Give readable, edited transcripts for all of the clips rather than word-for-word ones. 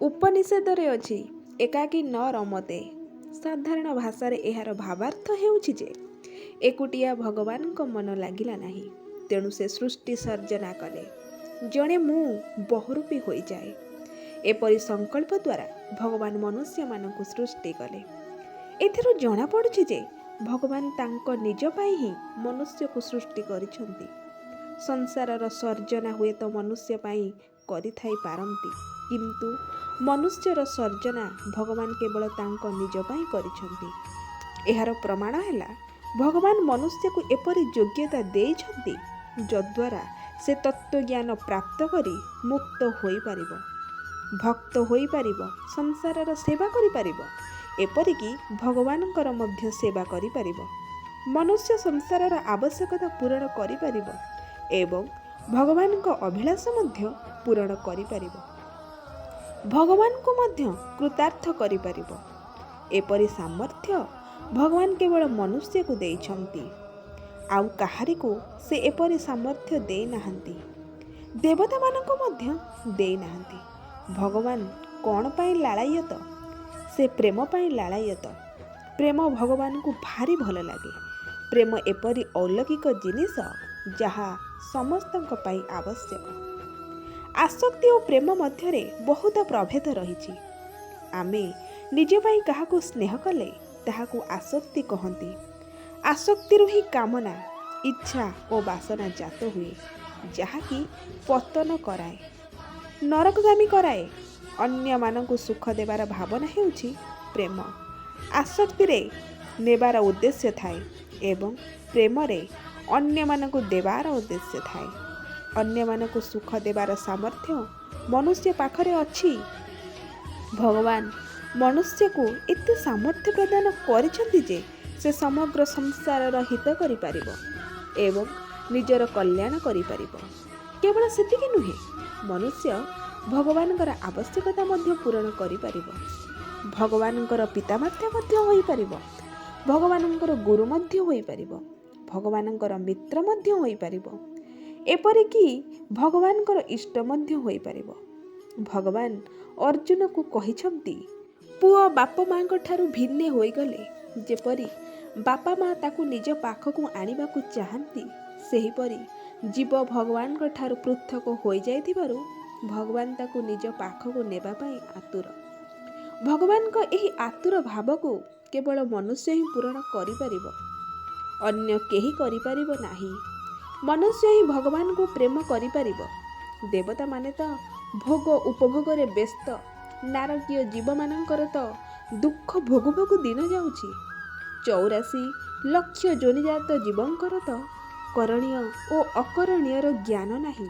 ଉପନିଷେଦରେ ଅଛି ଏକାକୀ ନ ରମତେ। ସାଧାରଣ ଭାଷାରେ ଏହାର ଭାବାର୍ଥ ହେଉଛି ଯେ ଏକୁଟିଆ ଭଗବାନଙ୍କ ମନ ଲାଗିଲା ନାହିଁ, ତେଣୁ ସେ ସୃଷ୍ଟି ସର୍ଜନା କଲେ। ଜଣେ ମୁଁ ବହୁରୂପୀ ହୋଇଯାଏ, ଏପରି ସଂକଳ୍ପ ଦ୍ୱାରା ଭଗବାନ ମନୁଷ୍ୟମାନଙ୍କୁ ସୃଷ୍ଟି କଲେ। ଏଥିରୁ ଜଣାପଡ଼ୁଛି ଯେ ଭଗବାନ ତାଙ୍କ ନିଜ ପାଇଁ ହିଁ ମନୁଷ୍ୟକୁ ସୃଷ୍ଟି କରିଛନ୍ତି। ସଂସାରର ସର୍ଜନା ହୁଏତ ମନୁଷ୍ୟ ପାଇଁ କରିଥାଇ ପାରନ୍ତି, କିନ୍ତୁ ମନୁଷ୍ୟର ସର୍ଜନା ଭଗବାନ କେବଳ ତାଙ୍କ ନିଜ ପାଇଁ କରିଛନ୍ତି। ଏହାର ପ୍ରମାଣ ହେଲା ଭଗବାନ ମନୁଷ୍ୟକୁ ଏପରି ଯୋଗ୍ୟତା ଦେଇଛନ୍ତି ଯଦ୍ୱାରା ସେ ତତ୍ତ୍ୱଜ୍ଞାନ ପ୍ରାପ୍ତ କରି ମୁକ୍ତ ହୋଇପାରିବ, ଭକ୍ତ ହୋଇପାରିବ, ସଂସାରର ସେବା କରିପାରିବ, ଏପରିକି ଭଗବାନଙ୍କର ମଧ୍ୟ ସେବା କରିପାରିବ। ମନୁଷ୍ୟ ସଂସାରର ଆବଶ୍ୟକତା ପୂରଣ କରିପାରିବ ଏବଂ ଭଗବାନଙ୍କ ଅଭିଳାଷ ମଧ୍ୟ ପୂରଣ କରିପାରିବ, ଭଗବାନଙ୍କୁ ମଧ୍ୟ କୃତାର୍ଥ କରିପାରିବ। ଏପରି ସାମର୍ଥ୍ୟ ଭଗବାନ କେବଳ ମନୁଷ୍ୟକୁ ଦେଇଛନ୍ତି, ଆଉ କାହାରିକୁ ସେ ଏପରି ସାମର୍ଥ୍ୟ ଦେଇନାହାନ୍ତି, ଦେବତାମାନଙ୍କୁ ମଧ୍ୟ ଦେଇନାହାନ୍ତି। ଭଗବାନ କ'ଣ ପାଇଁ ଲାଳାୟିତ? ସେ ପ୍ରେମ ପାଇଁ ଲାଳାୟିତ। ପ୍ରେମ ଭଗବାନଙ୍କୁ ଭାରି ଭଲ ଲାଗେ। ପ୍ରେମ ଏପରି ଅଲୌକିକ ଜିନିଷ ଯାହା ସମସ୍ତଙ୍କ ପାଇଁ ଆବଶ୍ୟକ। ଆସକ୍ତି ଓ ପ୍ରେମ ମଧ୍ୟରେ ବହୁତ ପ୍ରଭେଦ ରହିଛି। ଆମେ ନିଜ ପାଇଁ କାହାକୁ ସ୍ନେହ କଲେ ତାହାକୁ ଆସକ୍ତି କହନ୍ତି। ଆସକ୍ତିରୁ ହିଁ କାମନା, ଇଚ୍ଛା ଓ ବାସନା ଜାତ ହୁଏ, ଯାହାକି ପତନ କରାଏ, ନରକଗାମୀ କରାଏ। ଅନ୍ୟମାନଙ୍କୁ ସୁଖ ଦେବାର ଭାବନା ହେଉଛି ପ୍ରେମ। ଆସକ୍ତିରେ ନେବାର ଉଦ୍ଦେଶ୍ୟ ଥାଏ ଏବଂ ପ୍ରେମରେ ଅନ୍ୟମାନଙ୍କୁ ଦେବାର ଉଦ୍ଦେଶ୍ୟ ଥାଏ। ଅନ୍ୟମାନଙ୍କୁ ସୁଖ ଦେବାର ସାମର୍ଥ୍ୟ ମନୁଷ୍ୟ ପାଖରେ ଅଛି। ଭଗବାନ ମନୁଷ୍ୟକୁ ଏତେ ସାମର୍ଥ୍ୟ ପ୍ରଦାନ କରିଛନ୍ତି ଯେ ସେ ସମଗ୍ର ସଂସାରର ହିତ କରିପାରିବ ଏବଂ ନିଜର କଲ୍ୟାଣ କରିପାରିବ। କେବଳ ସେତିକି ନୁହେଁ, ମନୁଷ୍ୟ ଭଗବାନଙ୍କର ଆବଶ୍ୟକତା ମଧ୍ୟ ପୂରଣ କରିପାରିବ, ଭଗବାନଙ୍କର ପିତାମାତା ମଧ୍ୟ ହୋଇପାରିବ, ଭଗବାନଙ୍କର ଗୁରୁ ମଧ୍ୟ ହୋଇପାରିବ, ଭଗବାନଙ୍କର ମିତ୍ର ମଧ୍ୟ ହୋଇପାରିବ, ଏପରିକି ଭଗବାନଙ୍କର ଇଷ୍ଟ ମଧ୍ୟ ହୋଇପାରିବ। ଭଗବାନ ଅର୍ଜୁନକୁ କହିଛନ୍ତି, ପୁଅ ବାପା ମାଙ୍କ ଠାରୁ ଭିନ୍ନ ହୋଇଗଲେ ଯେପରି ବାପା ମା ତାକୁ ନିଜ ପାଖକୁ ଆଣିବାକୁ ଚାହାନ୍ତି, ସେହିପରି ଜୀବ ଭଗବାନଙ୍କ ଠାରୁ ପୃଥକ ହୋଇଯାଇଥିବାରୁ ଭଗବାନ ତାକୁ ନିଜ ପାଖକୁ ନେବା ପାଇଁ ଆତୁର। ଭଗବାନଙ୍କ ଏହି ଆତୁର ଭାବକୁ କେବଳ ମନୁଷ୍ୟ ହିଁ ପୂରଣ କରିପାରିବ, ଅନ୍ୟ କେହି କରିପାରିବ ନାହିଁ। ମନୁଷ୍ୟ ହିଁ ଭଗବାନଙ୍କୁ ପ୍ରେମ କରିପାରିବ। ଦେବତାମାନେ ତ ଭୋଗ ଉପଭୋଗରେ ବ୍ୟସ୍ତ, ନାରକୀୟ ଜୀବମାନଙ୍କର ତ ଦୁଃଖ ଭୋଗୁ ଭୋଗୁ ଦିନ ଯାଉଛି। 84 ଲକ୍ଷ ଯୋନିଜାତ ଜୀବଙ୍କର ତ କରଣୀୟ ଓ ଅକରଣୀୟର ଜ୍ଞାନ ନାହିଁ।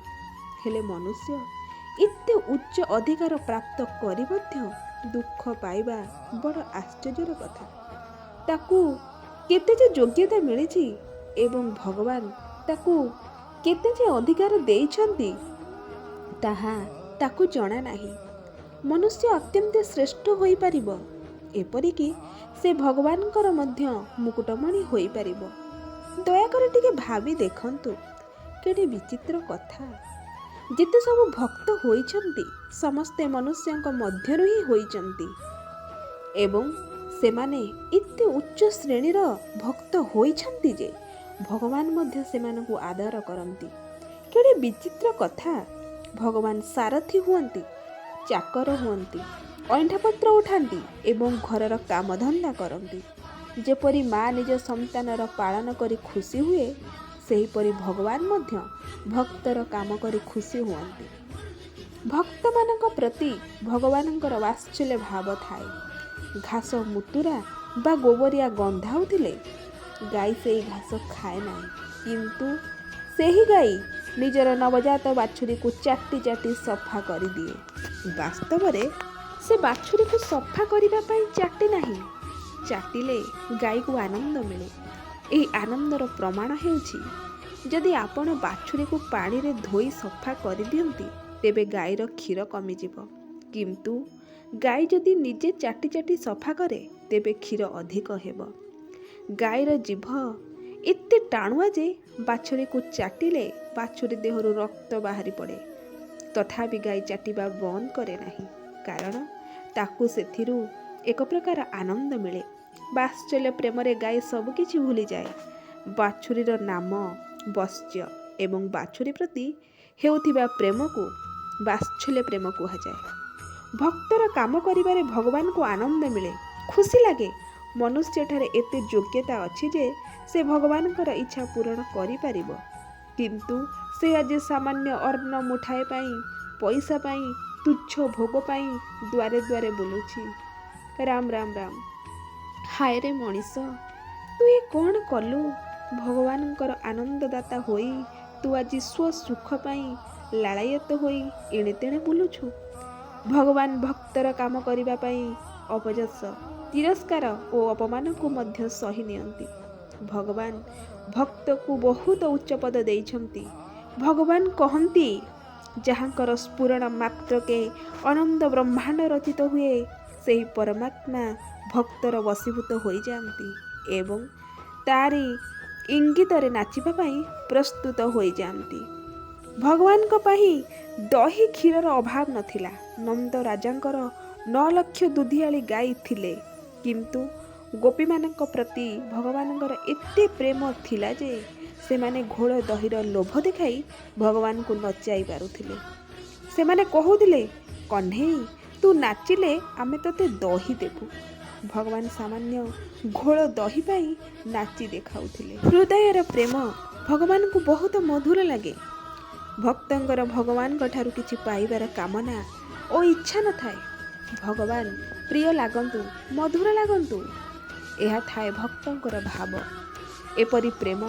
ହେଲେ ମନୁଷ୍ୟ ଏତେ ଉଚ୍ଚ ଅଧିକାର ପ୍ରାପ୍ତ କରି ମଧ୍ୟ ଦୁଃଖ ପାଇବା ବଡ଼ ଆଶ୍ଚର୍ଯ୍ୟର କଥା। ତାକୁ କେତେ ଯେ ଯୋଗ୍ୟତା ମିଳିଛି ଏବଂ ଭଗବାନ ତାକୁ କେତେ ଯେ ଅଧିକାର ଦେଇଛନ୍ତି ତାହା ତାକୁ ଜଣା ନାହିଁ। ମନୁଷ୍ୟ ଅତ୍ୟନ୍ତ ଶ୍ରେଷ୍ଠ ହୋଇପାରିବ, ଏପରିକି ସେ ଭଗବାନଙ୍କର ମଧ୍ୟ ମୁକୁଟମଣି ହୋଇପାରିବ। ଦୟାକରି ଟିକେ ଭାବି ଦେଖନ୍ତୁ, କେଡ଼େ ବିଚିତ୍ର କଥା। ଯେତେ ସବୁ ଭକ୍ତ ହୋଇଛନ୍ତି ସମସ୍ତେ ମନୁଷ୍ୟଙ୍କ ମଧ୍ୟରୁ ହିଁ ହୋଇଛନ୍ତି ଏବଂ ସେମାନେ ଏତେ ଉଚ୍ଚ ଶ୍ରେଣୀର ଭକ୍ତ ହୋଇଛନ୍ତି ଯେ ଭଗବାନ ମଧ୍ୟ ସେମାନଙ୍କୁ ଆଦର କରନ୍ତି। କେଡ଼େ ବିଚିତ୍ର କଥା। ଭଗବାନ ସାରଥି ହୁଅନ୍ତି, ଚାକର ହୁଅନ୍ତି, ଅଇଁଠାପତ୍ର ଉଠାନ୍ତି ଏବଂ ଘରର କାମଧନ୍ଦା କରନ୍ତି। ଯେପରି ମା ନିଜ ସନ୍ତାନର ପାଳନ କରି ଖୁସି ହୁଏ, ସେହିପରି ଭଗବାନ ମଧ୍ୟ ଭକ୍ତର କାମ କରି ଖୁସି ହୁଅନ୍ତି। ଭକ୍ତମାନଙ୍କ ପ୍ରତି ଭଗବାନଙ୍କର ବାତ୍ସଲ୍ୟ ଭାବ ଥାଏ। ଘାସ ମୁତୁରା ବା ଗୋବରିଆ ଗନ୍ଧାଉଥିଲେ ଗାଈ ସେହି ଘାସ ଖାଏ ନାହିଁ, କିନ୍ତୁ ସେହି ଗାଈ ନିଜର ନବଜାତ ବାଛୁରୀକୁ ଚାଟି ଚାଟି ସଫା କରିଦିଏ। ବାସ୍ତବରେ ସେ ବାଛୁରୀକୁ ସଫା କରିବା ପାଇଁ ଚାଟେ ନାହିଁ, ଚାଟିଲେ ଗାଈକୁ ଆନନ୍ଦ ମିଳେ। ଏହି ଆନନ୍ଦର ପ୍ରମାଣ ହେଉଛି, ଯଦି ଆପଣ ବାଛୁରୀକୁ ପାଣିରେ ଧୋଇ ସଫା କରିଦିଅନ୍ତି ତେବେ ଗାଈର କ୍ଷୀର କମିଯିବ, କିନ୍ତୁ ଗାଈ ଯଦି ନିଜେ ଚାଟି ଚାଟି ସଫା କରେ ତେବେ କ୍ଷୀର ଅଧିକ ହେବ। ଗାଈର ଜିଭ ଏତେ ଟାଣୁଆ ଯେ ବାଛୁରୀକୁ ଚାଟିଲେ ବାଛୁରୀ ଦେହରୁ ରକ୍ତ ବାହାରି ପଡ଼େ, ତଥାପି ଗାଈ ଚାଟିବା ବନ୍ଦ କରେ ନାହିଁ। କାରଣ ତାକୁ ସେଥିରୁ ଏକ ପ୍ରକାର ଆନନ୍ଦ ମିଳେ। ବାତ୍ସଲ୍ୟ ପ୍ରେମରେ ଗାଈ ସବୁକିଛି ଭୁଲିଯାଏ। ବାଛୁରୀର ନାମ ବତ୍ସ୍ୟ ଏବଂ ବାଛୁରୀ ପ୍ରତି ହେଉଥିବା ପ୍ରେମକୁ ବାତ୍ସଲ୍ୟ ପ୍ରେମ କୁହାଯାଏ। ଭକ୍ତର କାମ କରିବାରେ ଭଗବାନଙ୍କୁ ଆନନ୍ଦ ମିଳେ, ଖୁସି ଲାଗେ। ମନୁଷ୍ୟଠାରେ ଏତେ ଯୋଗ୍ୟତା ଅଛି ଯେ ସେ ଭଗବାନଙ୍କର ଇଚ୍ଛା ପୂରଣ କରିପାରିବ, କିନ୍ତୁ ସେ ଆଜି ସାମାନ୍ୟ ଅନ୍ନ ମୁଠାଏ ପାଇଁ, ପଇସା ପାଇଁ, ତୁଚ୍ଛ ଭୋଗ ପାଇଁ ଦ୍ୱାରେ ଦ୍ୱାରେ ବୁଲୁଛି। ରାମ ରାମ ରାମ। ହାୟରେ ମଣିଷ, ତୁ ଏ କ'ଣ କଲୁ? ଭଗବାନଙ୍କର ଆନନ୍ଦଦାତା ହୋଇ ତୁ ଆଜି ସ୍ୱସୁଖ ପାଇଁ ଲାଳାୟିତ ହୋଇ ଏଣେ ତେଣେ ବୁଲୁଛୁ। ଭଗବାନ ଭକ୍ତର କାମ କରିବା ପାଇଁ ଅପଯଶ, ତିରସ୍କାର ଓ ଅପମାନକୁ ମଧ୍ୟ ସହି ନିଅନ୍ତି। ଭଗବାନ ଭକ୍ତକୁ ବହୁତ ଉଚ୍ଚପଦ ଦେଇଛନ୍ତି। ଭଗବାନ କହନ୍ତି, ଯାହାଙ୍କର ସ୍ଫୁରଣ ମାତ୍ରକେ ଅନନ୍ତ ବ୍ରହ୍ମାଣ୍ଡ ରଚିତ ହୁଏ, ସେହି ପରମାତ୍ମା ଭକ୍ତର ବଶୀଭୂତ ହୋଇଯାଆନ୍ତି ଏବଂ ତାରି ଇଙ୍ଗିତରେ ନାଚିବା ପାଇଁ ପ୍ରସ୍ତୁତ ହୋଇଯାଆନ୍ତି। ଭଗବାନଙ୍କ ପାଇଁ ଦହି କ୍ଷୀରର ଅଭାବ ନଥିଲା। ନନ୍ଦ ରାଜାଙ୍କର 9 ଲକ୍ଷ ଦୁଧିଆଳି ଗାଈ ଥିଲେ, କିନ୍ତୁ ଗୋପୀମାନଙ୍କ ପ୍ରତି ଭଗବାନଙ୍କର ଏତେ ପ୍ରେମ ଥିଲା ଯେ ସେମାନେ ଘୋଳ ଦହିର ଲୋଭ ଦେଖାଇ ଭଗବାନଙ୍କୁ ନଚାଇ ପାରୁଥିଲେ। ସେମାନେ କହୁଥିଲେ, କହ୍ନେଇ, ତୁ ନାଚିଲେ ଆମେ ତୋତେ ଦହି ଦେବୁ। ଭଗବାନ ସାମାନ୍ୟ ଘୋଳ ଦହି ପାଇଁ ନାଚି ଦେଖାଉଥିଲେ। ହୃଦୟର ପ୍ରେମ ଭଗବାନଙ୍କୁ ବହୁତ ମଧୁର ଲାଗେ। ଭକ୍ତଙ୍କର ଭଗବାନଙ୍କ ଠାରୁ କିଛି ପାଇବାର କାମନା ଓ ଇଚ୍ଛା ନଥାଏ। ଭଗବାନ ପ୍ରିୟ ଲାଗନ୍ତୁ, ମଧୁର ଲାଗନ୍ତୁ, ଏହା ଥାଏ ଭକ୍ତଙ୍କର ଭାବ। ଏପରି ପ୍ରେମ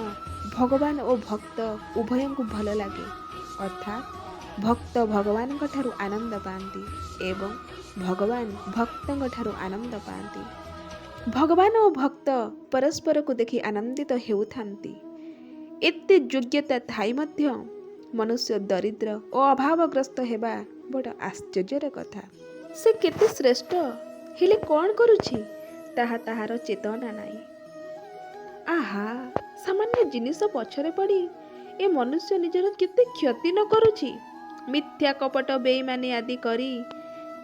ଭଗବାନ ଓ ଭକ୍ତ ଉଭୟଙ୍କୁ ଭଲ ଲାଗେ, ଅର୍ଥାତ୍ ଭକ୍ତ ଭଗବାନଙ୍କ ଠାରୁ ଆନନ୍ଦ ପାଆନ୍ତି ଏବଂ ଭଗବାନ ଭକ୍ତଙ୍କ ଠାରୁ ଆନନ୍ଦ ପାଆନ୍ତି। ଭଗବାନ ଓ ଭକ୍ତ ପରସ୍ପରକୁ ଦେଖି ଆନନ୍ଦିତ ହେଉଥାନ୍ତି। ଏତେ ଯୋଗ୍ୟତା ଥାଇ ମଧ୍ୟ ମନୁଷ୍ୟ ଦରିଦ୍ର ଓ ଅଭାବଗ୍ରସ୍ତ ହେବା ବଡ଼ ଆଶ୍ଚର୍ଯ୍ୟର କଥା। ସେ କେତେ ଶ୍ରେଷ୍ଠ, ହେଲେ କ'ଣ କରୁଛି ତାହା ତାହାର ଚେତନା ନାହିଁ। ଆହା, ସାମାନ୍ୟ ଜିନିଷ ପଛରେ ପଡ଼ି ଏ ମନୁଷ୍ୟ ନିଜର କେତେ କ୍ଷତି ନ କରୁଛି। ମିଥ୍ୟା କପଟ ବେଇମାନି ଆଦି କରି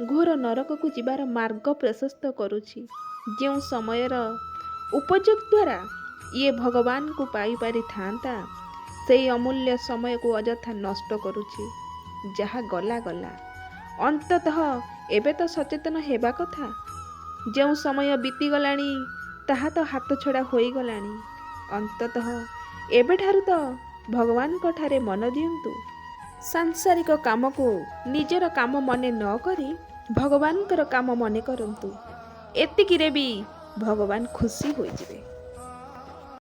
ଘୋର ନରକକୁ ଯିବାର ମାର୍ଗ ପ୍ରଶସ୍ତ କରୁଛି। ଯେଉଁ ସମୟର ଉପଯୋଗ ଦ୍ୱାରା ଇଏ ଭଗବାନଙ୍କୁ ପାଇପାରିଥାନ୍ତା, ସେହି ଅମୂଲ୍ୟ ସମୟକୁ ଅଯଥା ନଷ୍ଟ କରୁଛି। ଯାହା ଗଲା ଗଲା, ଅନ୍ତତଃ ଏବେ ତ ସଚେତନ ହେବା କଥା। ଯେଉଁ ସମୟ ବିତିଗଲାଣି ତାହା ତ ହାତଛଡ଼ା ହୋଇଗଲାଣି। ଅନ୍ତତଃ ଏବେଠାରୁ ତ ଭଗବାନଙ୍କ ଠାରେ ମନ ଦିଅନ୍ତୁ। ସାଂସାରିକ କାମକୁ ନିଜର କାମ ମନେ ନ କରି ଭଗବାନଙ୍କର କାମ ମନେ କରନ୍ତୁ। ଏତିକିରେ ବି ଭଗବାନ ଖୁସି ହୋଇଯିବେ।